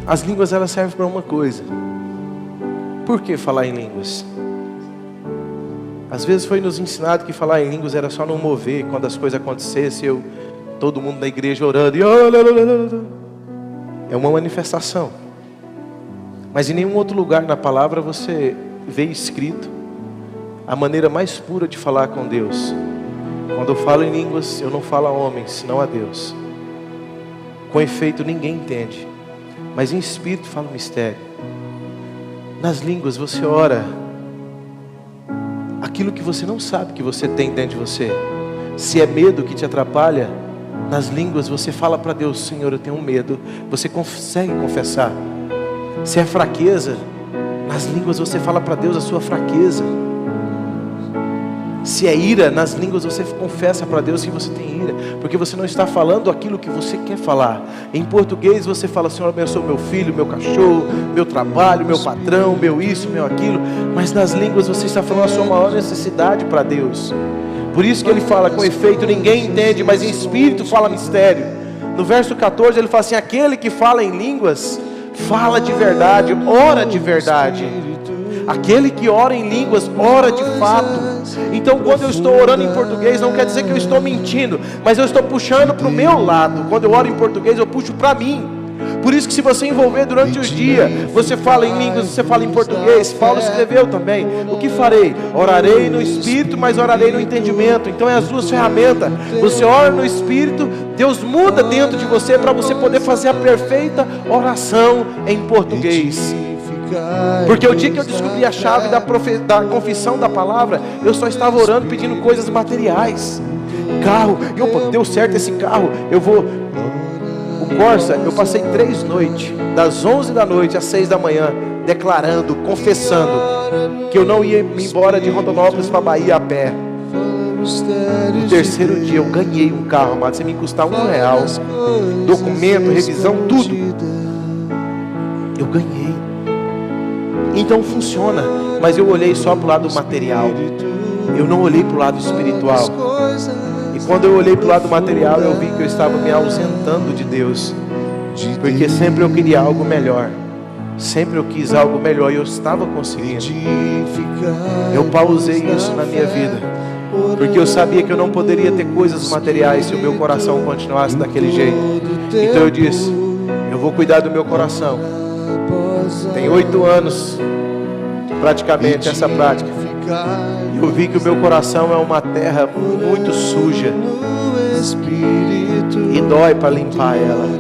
As línguas, elas servem para uma coisa. Por que falar em línguas? Às vezes foi nos ensinado que falar em línguas era só não mover. Quando as coisas acontecessem, todo mundo na igreja orando. É uma manifestação. Mas em nenhum outro lugar na palavra você vê escrito a maneira mais pura de falar com Deus. Quando eu falo em línguas, eu não falo a homens, senão a Deus. Com efeito, ninguém entende, mas em espírito fala o mistério. Nas línguas você ora aquilo que você não sabe que você tem dentro de você. Se é medo que te atrapalha, nas línguas você fala para Deus: Senhor, eu tenho medo. Você consegue confessar. Se é fraqueza, nas línguas você fala para Deus a sua fraqueza. Se é ira, nas línguas você confessa para Deus que você tem ira, porque você não está falando aquilo que você quer falar. Em português você fala: Senhor, abençoa meu filho, meu cachorro, meu trabalho, meu patrão, meu isso, meu aquilo. Mas nas línguas você está falando a sua maior necessidade para Deus. Por isso que ele fala: com efeito ninguém entende, mas em espírito fala mistério. No verso 14 ele fala assim: aquele que fala em línguas fala de verdade, ora de verdade. Aquele que ora em línguas, ora de fato. Então quando eu estou orando em português, não quer dizer que eu estou mentindo, mas eu estou puxando para o meu lado. Quando eu oro em português, eu puxo para mim. Por isso que se você envolver durante o dia, você fala em línguas, você fala em português. Paulo escreveu também: o que farei? Orarei no Espírito, mas orarei no entendimento. Então é as duas ferramentas. Você ora no Espírito, Deus muda dentro de você para você poder fazer a perfeita oração em português. Porque o dia que eu descobri a chave da confissão da palavra, eu só estava orando pedindo coisas materiais. Carro, deu certo esse carro, o Corsa, eu passei 3 noites, das 11 da noite às 6 da manhã, declarando, confessando que eu não ia me embora de Rondonópolis para Bahia a pé. No terceiro dia eu ganhei um carro, amado, sem me custar R$1, documento, revisão, tudo. Eu ganhei. Então funciona, mas eu olhei só para o lado material, eu não olhei para o lado espiritual. E quando eu olhei para o lado material, eu vi que eu estava me ausentando de Deus, porque sempre eu queria algo melhor, sempre eu quis algo melhor e eu estava conseguindo. Eu pausei isso na minha vida, porque eu sabia que eu não poderia ter coisas materiais se o meu coração continuasse daquele jeito. Então eu disse: eu vou cuidar do meu coração. Tem 8 anos praticamente essa prática. E eu vi que o meu coração é uma terra muito suja e dói para limpar ela.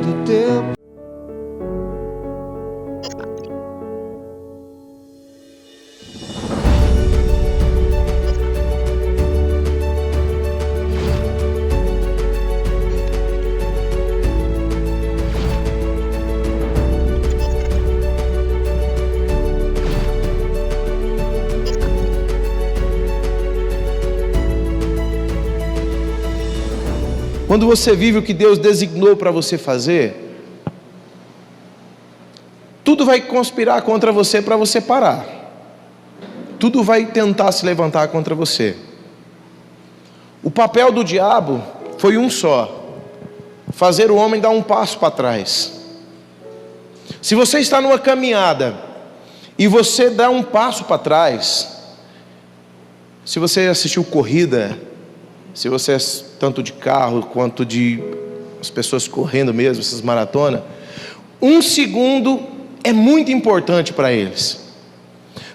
Quando você vive o que Deus designou para você fazer, tudo vai conspirar contra você para você parar. Tudo vai tentar se levantar contra você. O papel do diabo foi um só: fazer o homem dar um passo para trás. Se você está numa caminhada e você dá um passo para trás, se você assistiu corrida, se você é tanto de carro quanto de as pessoas correndo mesmo, essas maratonas, 1 segundo é muito importante para eles.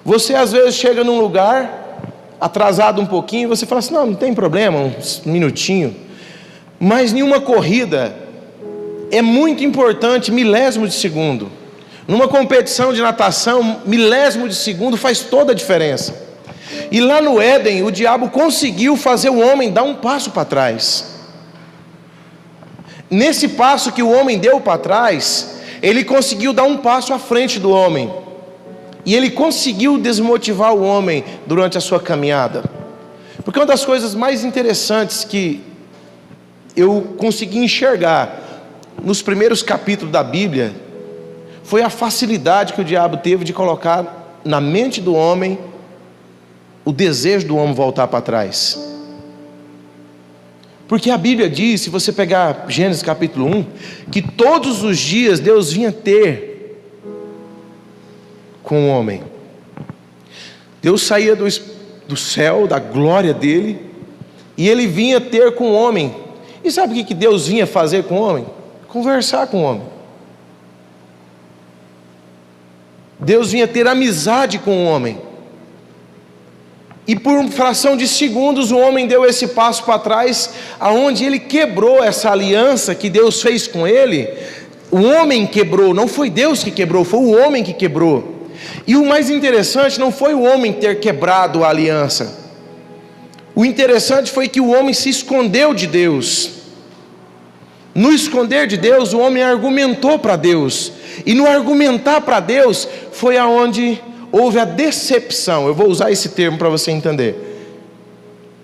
Você às vezes chega num lugar atrasado um pouquinho, você fala assim: não tem problema, um minutinho. Mas em uma corrida é muito importante milésimo de segundo. Numa competição de natação, milésimo de segundo faz toda a diferença. E lá no Éden, o diabo conseguiu fazer o homem dar um passo para trás. Nesse passo que o homem deu para trás, ele conseguiu dar um passo à frente do homem. E ele conseguiu desmotivar o homem durante a sua caminhada. Porque uma das coisas mais interessantes que eu consegui enxergar nos primeiros capítulos da Bíblia foi a facilidade que o diabo teve de colocar na mente do homem o desejo do homem voltar para trás. Porque a Bíblia diz, se você pegar Gênesis capítulo 1, que todos os dias Deus vinha ter com o homem. Deus saía do céu, da glória dele, e ele vinha ter com o homem. E sabe o que Deus vinha fazer com o homem? Conversar com o homem. Deus vinha ter amizade com o homem. E por uma fração de segundos o homem deu esse passo para trás, aonde ele quebrou essa aliança que Deus fez com ele. O homem quebrou, não foi Deus que quebrou, foi o homem que quebrou. E o mais interessante não foi o homem ter quebrado a aliança. O interessante foi que o homem se escondeu de Deus. No esconder de Deus, o homem argumentou para Deus. E no argumentar para Deus, foi aonde houve a decepção. Eu vou usar esse termo para você entender.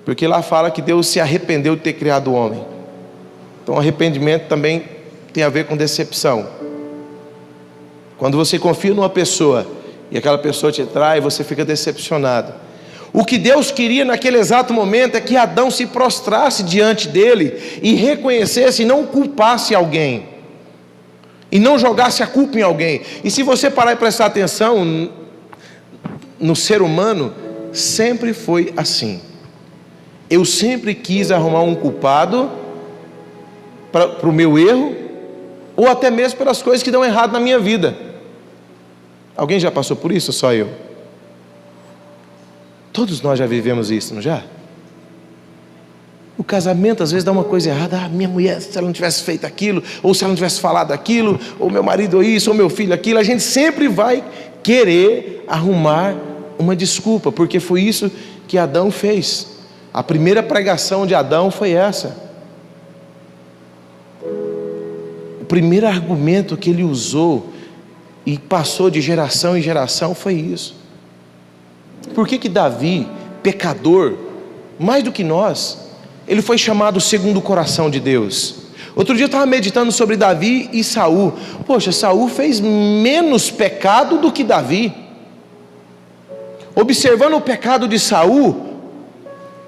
Porque lá fala que Deus se arrependeu de ter criado o homem. Então arrependimento também tem a ver com decepção. Quando você confia numa pessoa e aquela pessoa te trai, você fica decepcionado. O que Deus queria naquele exato momento é que Adão se prostrasse diante dele e reconhecesse e não culpasse alguém, e não jogasse a culpa em alguém. E se você parar e prestar atenção, no ser humano sempre foi assim. Eu sempre quis arrumar um culpado para o meu erro, ou até mesmo pelas coisas que dão errado na minha vida. Alguém já passou por isso ou só eu? Todos nós já vivemos isso, não já? O casamento às vezes dá uma coisa errada. Minha mulher, se ela não tivesse feito aquilo, ou se ela não tivesse falado aquilo, ou meu marido isso, ou meu filho aquilo. A gente sempre vai querer arrumar uma desculpa, porque foi isso que Adão fez. A primeira pregação de Adão foi essa. O primeiro argumento que ele usou e passou de geração em geração foi isso. Por que Davi, pecador, mais do que nós, ele foi chamado segundo o coração de Deus? Outro dia eu estava meditando sobre Davi e Saul. Poxa, Saul fez menos pecado do que Davi. Observando o pecado de Saul,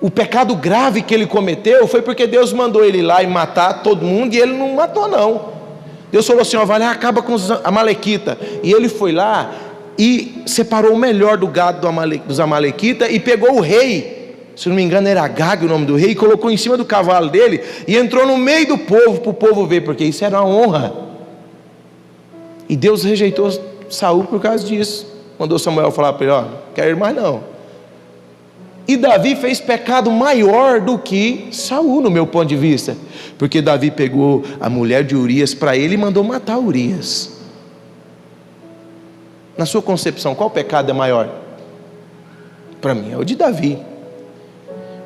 o pecado grave que ele cometeu, foi porque Deus mandou ele ir lá e matar todo mundo, e ele não matou não. Deus falou assim: ó, vai lá, acaba com os amalequitas. E ele foi lá e separou o melhor do gado dos amalequitas e pegou o rei, se não me engano era Agag o nome do rei, e colocou em cima do cavalo dele e entrou no meio do povo, para o povo ver, porque isso era uma honra. E Deus rejeitou Saul por causa disso. Mandou Samuel falar para ele: ó, não quero ir mais não. E Davi fez pecado maior do que Saul, no meu ponto de vista, porque Davi pegou a mulher de Urias para ele e mandou matar Urias. Na sua concepção, qual pecado é maior? Para mim é o de Davi.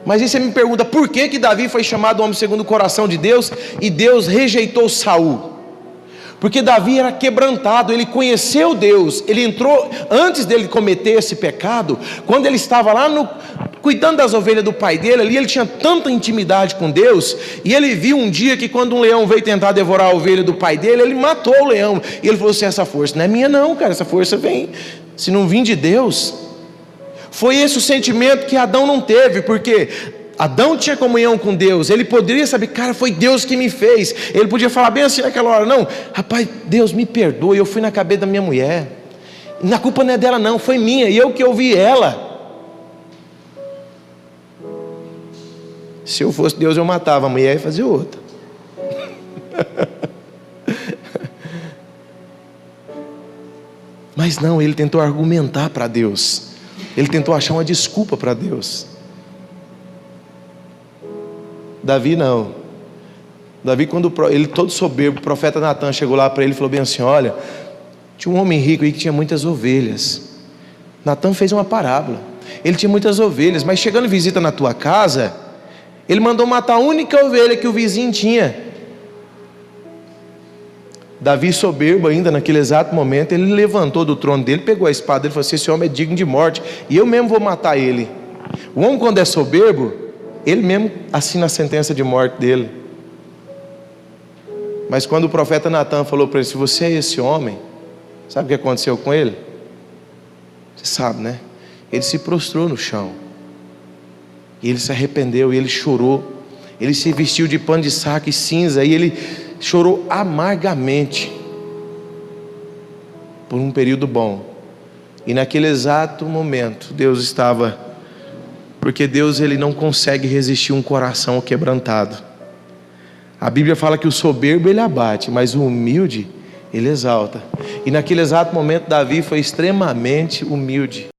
Mas aí você me pergunta, por que Davi foi chamado homem segundo o coração de Deus e Deus rejeitou Saul? Porque Davi era quebrantado, ele conheceu Deus, ele entrou, antes dele cometer esse pecado, quando ele estava lá cuidando das ovelhas do pai dele, ali ele tinha tanta intimidade com Deus, e ele viu um dia que quando um leão veio tentar devorar a ovelha do pai dele, ele matou o leão, e ele falou assim: essa força não é minha não, cara, essa força vem, se não vir de Deus. Foi esse o sentimento que Adão não teve, porque Adão tinha comunhão com Deus, ele poderia saber, cara, foi Deus que me fez, ele podia falar bem assim naquela hora: não, rapaz, Deus me perdoe, eu fui na cabeça da minha mulher, a culpa não é dela não, foi minha, e eu que ouvi ela. Se eu fosse Deus, eu matava a mulher e fazia outra. Mas não, ele tentou argumentar para Deus, ele tentou achar uma desculpa para Deus. Davi não. Davi, quando ele todo soberbo, o profeta Natan chegou lá para ele e falou bem assim: olha, tinha um homem rico aí que tinha muitas ovelhas. Natan fez uma parábola, ele tinha muitas ovelhas, mas chegando em visita na tua casa, ele mandou matar a única ovelha que o vizinho tinha. Davi, soberbo ainda naquele exato momento, ele levantou do trono dele, pegou a espada, ele falou assim: esse homem é digno de morte, e eu mesmo vou matar ele. O homem, quando é soberbo, ele mesmo assina a sentença de morte dele. Mas quando o profeta Natan falou para ele: se você é esse homem, sabe o que aconteceu com ele? Você sabe, né? Ele se prostrou no chão, e ele se arrependeu, e ele chorou, ele se vestiu de pano de saco e cinza, e ele chorou amargamente por um período bom. E naquele exato momento, Deus estava... Porque Deus, Ele não consegue resistir um coração quebrantado. A Bíblia fala que o soberbo Ele abate, mas o humilde Ele exalta. E naquele exato momento, Davi foi extremamente humilde.